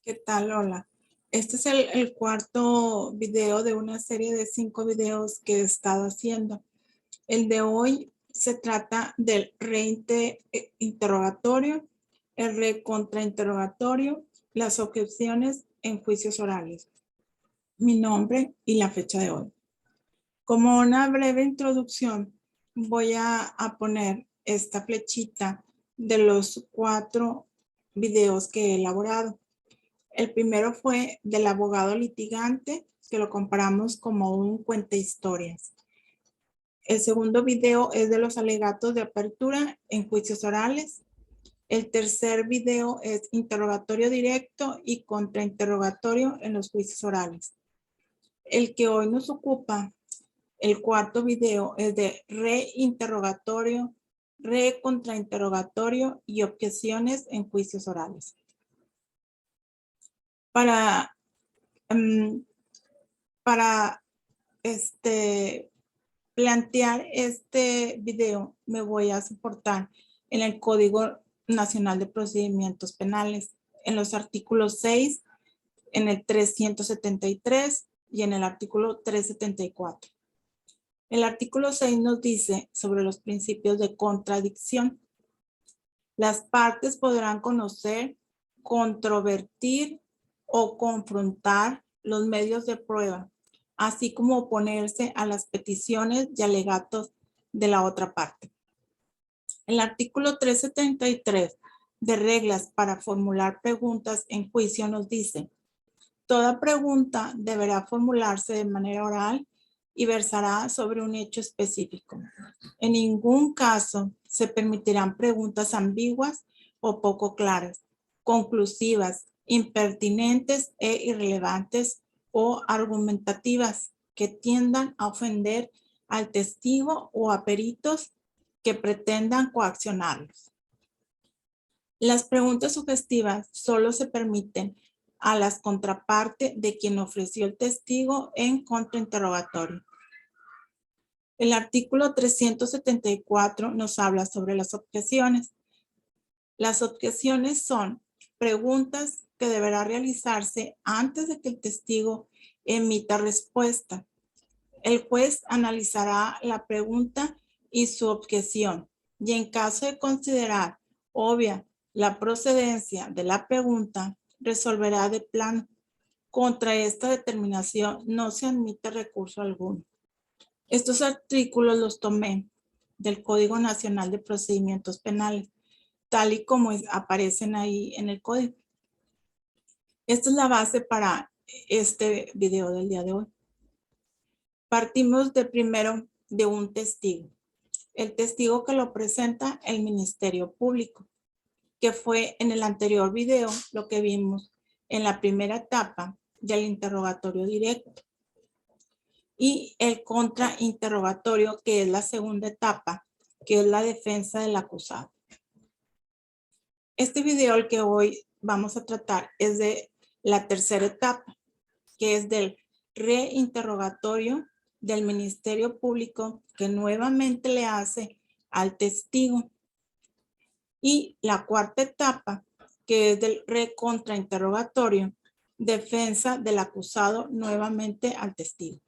¿Qué tal, Lola? Este es el cuarto video de una serie de 5 videos que he estado haciendo. El de hoy se trata del reinterrogatorio, el recontrainterrogatorio, las objeciones en juicios orales. Mi nombre y la fecha de hoy. Como una breve introducción, voy a poner esta flechita de los 4 videos que he elaborado. El primero fue del abogado litigante, que lo comparamos como un cuentahistorias. El segundo video es de los alegatos de apertura en juicios orales. El tercer video es interrogatorio directo y contrainterrogatorio en los juicios orales. El que hoy nos ocupa, el cuarto video, es de reinterrogatorio, recontrainterrogatorio y objeciones en juicios orales. Para plantear este video, me voy a soportar en el Código Nacional de Procedimientos Penales, en los artículos 6, en el 373 y en el artículo 374. El artículo 6 nos dice sobre los principios de contradicción. Las partes podrán conocer, controvertir o confrontar los medios de prueba, así como oponerse a las peticiones y alegatos de la otra parte. El artículo 373 de reglas para formular preguntas en juicio nos dice: toda pregunta deberá formularse de manera oral y versará sobre un hecho específico. En ningún caso se permitirán preguntas ambiguas o poco claras, conclusivas, impertinentes e irrelevantes o argumentativas que tiendan a ofender al testigo o a peritos que pretendan coaccionarlos. Las preguntas sugestivas solo se permiten a las contrapartes de quien ofreció el testigo en contrainterrogatorio. El artículo 374 nos habla sobre las objeciones. Las objeciones son preguntas que deberá realizarse antes de que el testigo emita respuesta. El juez analizará la pregunta y su objeción, y en caso de considerar obvia la procedencia de la pregunta, resolverá de plano. Contra esta determinación no se admite recurso alguno. Estos artículos los tomé del Código Nacional de Procedimientos Penales, tal y como aparecen ahí en el código. Esta es la base para este video del día de hoy. Partimos de primero de un testigo. El testigo que lo presenta el Ministerio Público, que fue en el anterior video lo que vimos en la primera etapa del interrogatorio directo. Y el contrainterrogatorio, que es la segunda etapa, que es la defensa del acusado. Este video, el que hoy vamos a tratar, es de la tercera etapa, que es del reinterrogatorio del Ministerio Público, que nuevamente le hace al testigo. Y la cuarta etapa, que es del recontrainterrogatorio, defensa del acusado nuevamente al testigo.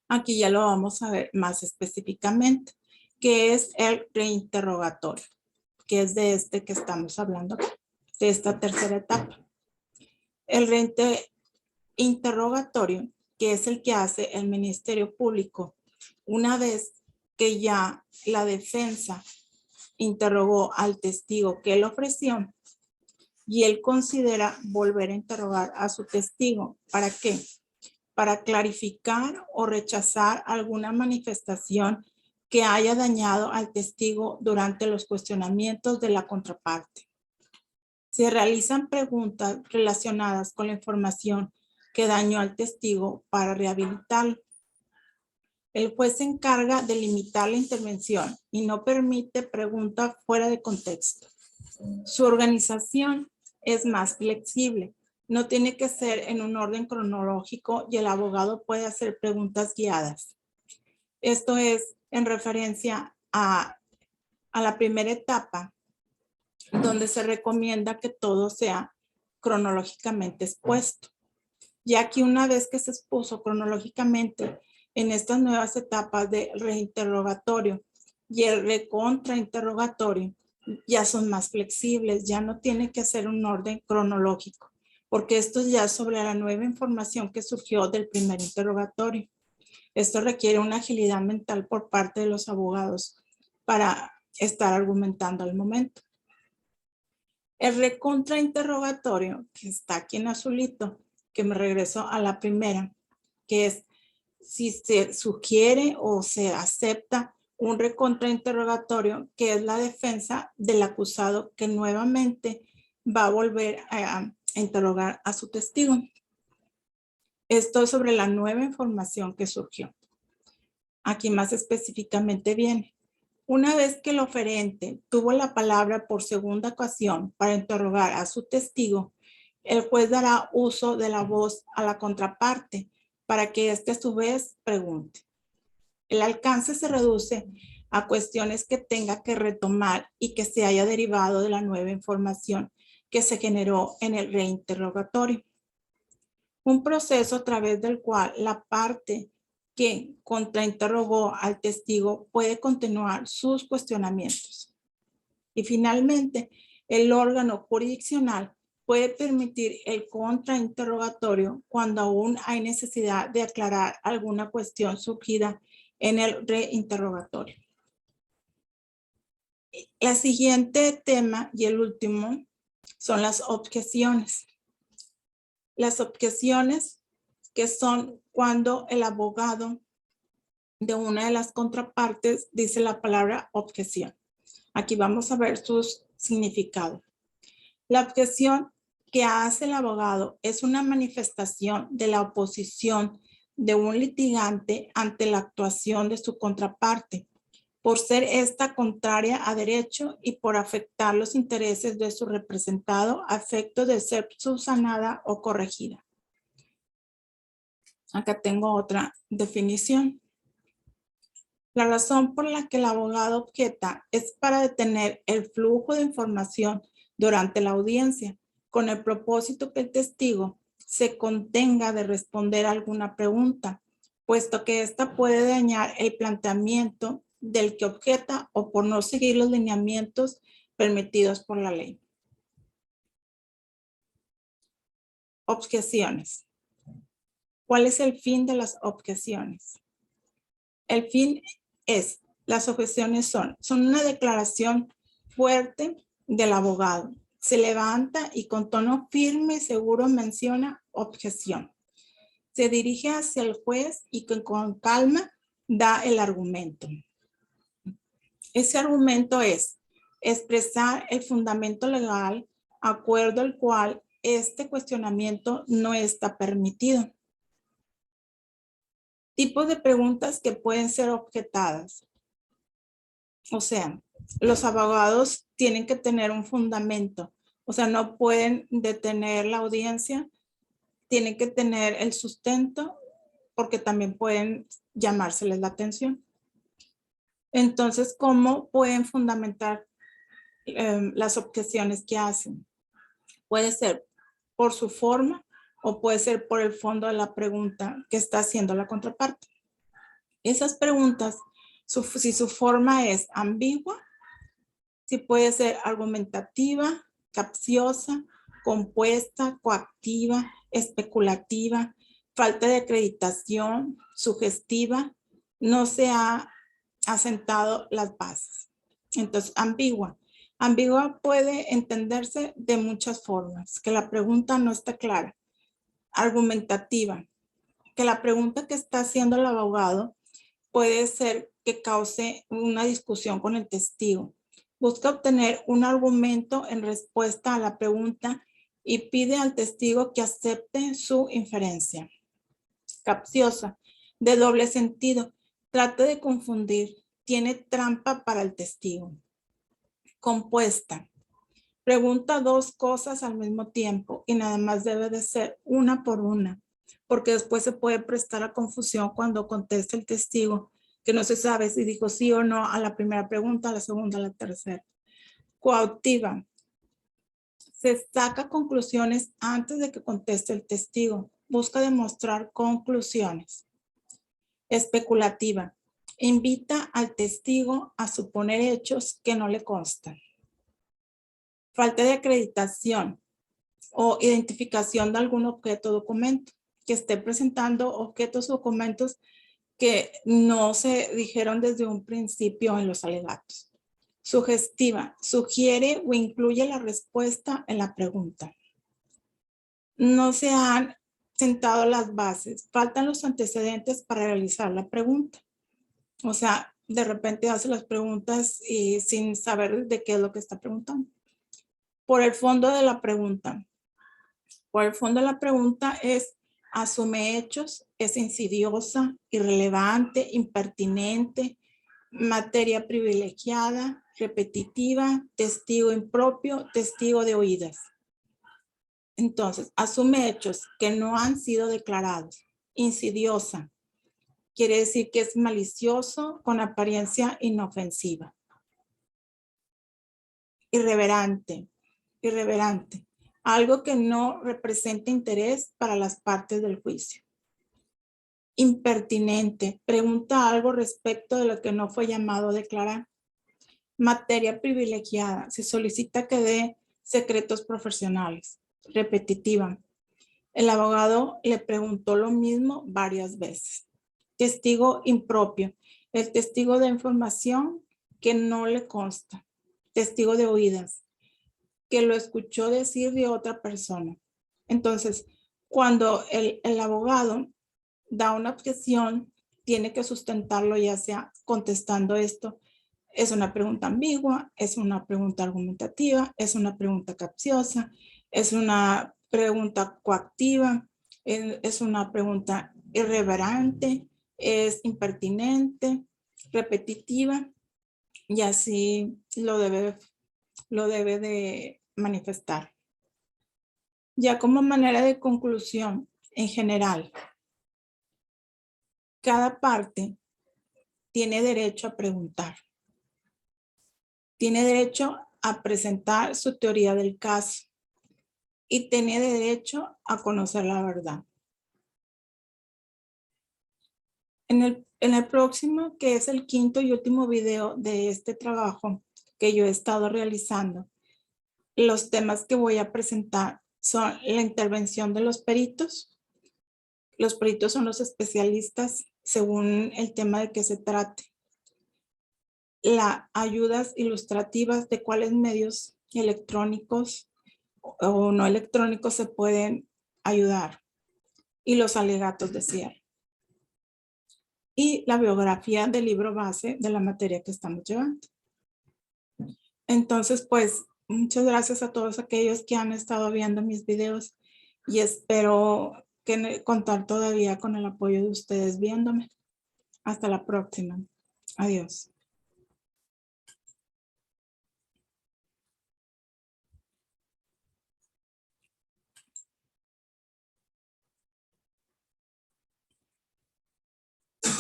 Aquí ya lo vamos a ver más específicamente, que es el reinterrogatorio, que es de este que estamos hablando, de esta tercera etapa. El reinterrogatorio, que es el que hace el Ministerio Público una vez que ya la defensa interrogó al testigo que él ofreció y él considera volver a interrogar a su testigo. ¿Para qué? Para clarificar o rechazar alguna manifestación que haya dañado al testigo durante los cuestionamientos de la contraparte. Se realizan preguntas relacionadas con la información que dañó al testigo para rehabilitarlo. El juez se encarga de limitar la intervención y no permite preguntas fuera de contexto. Su organización es más flexible. No tiene que ser en un orden cronológico y el abogado puede hacer preguntas guiadas. Esto es en referencia a la primera etapa, donde se recomienda que todo sea cronológicamente expuesto. Ya que una vez que se expuso cronológicamente en estas nuevas etapas de reinterrogatorio y el recontrainterrogatorio, ya son más flexibles, ya no tiene que hacer un orden cronológico, porque esto ya es sobre la nueva información que surgió del primer interrogatorio. Esto requiere una agilidad mental por parte de los abogados para estar argumentando al momento. El recontrainterrogatorio, que está aquí en azulito, que me regreso a la primera, que es si se sugiere o se acepta un recontrainterrogatorio, que es la defensa del acusado que nuevamente va a volver a interrogar a su testigo. Esto es sobre la nueva información que surgió. Aquí más específicamente viene. Una vez que el oferente tuvo la palabra por segunda ocasión para interrogar a su testigo, el juez dará uso de la voz a la contraparte para que éste a su vez pregunte. El alcance se reduce a cuestiones que tenga que retomar y que se haya derivado de la nueva información que se generó en el reinterrogatorio. Un proceso a través del cual la parte que contrainterrogó al testigo puede continuar sus cuestionamientos. Y finalmente, el órgano jurisdiccional puede permitir el contrainterrogatorio cuando aún hay necesidad de aclarar alguna cuestión surgida en el reinterrogatorio. El siguiente tema y el último son las objeciones. Las objeciones que son cuando el abogado de una de las contrapartes dice la palabra objeción. Aquí vamos a ver sus significados. La objeción que hace el abogado es una manifestación de la oposición de un litigante ante la actuación de su contraparte, por ser esta contraria a derecho y por afectar los intereses de su representado a efecto de ser subsanada o corregida. Acá tengo otra definición. La razón por la que el abogado objeta es para detener el flujo de información durante la audiencia, con el propósito que el testigo se contenga de responder alguna pregunta, puesto que ésta puede dañar el planteamiento del que objeta o por no seguir los lineamientos permitidos por la ley. Objeciones. ¿Cuál es el fin de las objeciones? El fin es, las objeciones son una declaración fuerte del abogado. Se levanta y con tono firme y seguro menciona objeción. Se dirige hacia el juez y con calma da el argumento. Ese argumento es expresar el fundamento legal, acuerdo al cual este cuestionamiento no está permitido. Tipos de preguntas que pueden ser objetadas. O sea, los abogados tienen que tener un fundamento. O sea, no pueden detener la audiencia, tienen que tener el sustento porque también pueden llamárseles la atención. Entonces, ¿cómo pueden fundamentar las objeciones que hacen? Puede ser por su forma o puede ser por el fondo de la pregunta que está haciendo la contraparte. Esas preguntas, si su forma es ambigua, si puede ser argumentativa, capciosa, compuesta, coactiva, especulativa, falta de acreditación, sugestiva, no se ha asentado las bases. Entonces, ambigua. Ambigua puede entenderse de muchas formas, que la pregunta no está clara. Argumentativa, que la pregunta que está haciendo el abogado puede ser que cause una discusión con el testigo. Busca obtener un argumento en respuesta a la pregunta y pide al testigo que acepte su inferencia. Capciosa, de doble sentido, trata de confundir, tiene trampa para el testigo. Compuesta, pregunta dos cosas al mismo tiempo y nada más debe de ser una por una, porque después se puede prestar a confusión cuando contesta el testigo, que no se sabe si dijo sí o no a la primera pregunta, a la segunda, a la tercera. Coactiva, Se saca conclusiones antes de que conteste el testigo. Busca demostrar conclusiones. Especulativa. Invita al testigo a suponer hechos que no le constan. Falta de acreditación o identificación de algún objeto o documento, que esté presentando objetos o documentos que no se dijeron desde un principio en los alegatos. Sugestiva, sugiere o incluye la respuesta en la pregunta. No se han sentado las bases, faltan los antecedentes para realizar la pregunta. O sea, de repente hace las preguntas y sin saber de qué es lo que está preguntando. Por el fondo de la pregunta. Por el fondo de la pregunta es: asume hechos, es insidiosa, irrelevante, impertinente, materia privilegiada, repetitiva, testigo impropio, testigo de oídas. Entonces, asume hechos que no han sido declarados. Insidiosa, quiere decir que es malicioso con apariencia inofensiva. Irreverente, algo que no representa interés para las partes del juicio. Impertinente, pregunta algo respecto de lo que no fue llamado a declarar. Materia privilegiada, se solicita que dé secretos profesionales. Repetitiva, el abogado le preguntó lo mismo varias veces. Testigo impropio, el testigo de información que no le consta. Testigo de oídas, que lo escuchó decir de otra persona. Entonces, cuando el abogado da una objeción, tiene que sustentarlo, ya sea contestando esto. Es una pregunta ambigua, es una pregunta argumentativa, es una pregunta capciosa, es una pregunta coactiva, es una pregunta irreverente, es impertinente, repetitiva, y así lo debe de manifestar. Ya como manera de conclusión, en general, cada parte tiene derecho a preguntar. Tiene derecho a presentar su teoría del caso y tiene derecho a conocer la verdad. En el próximo, que es el quinto y último video de este trabajo que yo he estado realizando, los temas que voy a presentar son la intervención de los peritos. Los peritos son los especialistas según el tema de que se trate. Las ayudas ilustrativas de cuáles medios electrónicos o no electrónicos se pueden ayudar. Y los alegatos de cierre. Y la biografía del libro base de la materia que estamos llevando. Entonces, pues, muchas gracias a todos aquellos que han estado viendo mis videos y espero contar todavía con el apoyo de ustedes viéndome. Hasta la próxima. Adiós.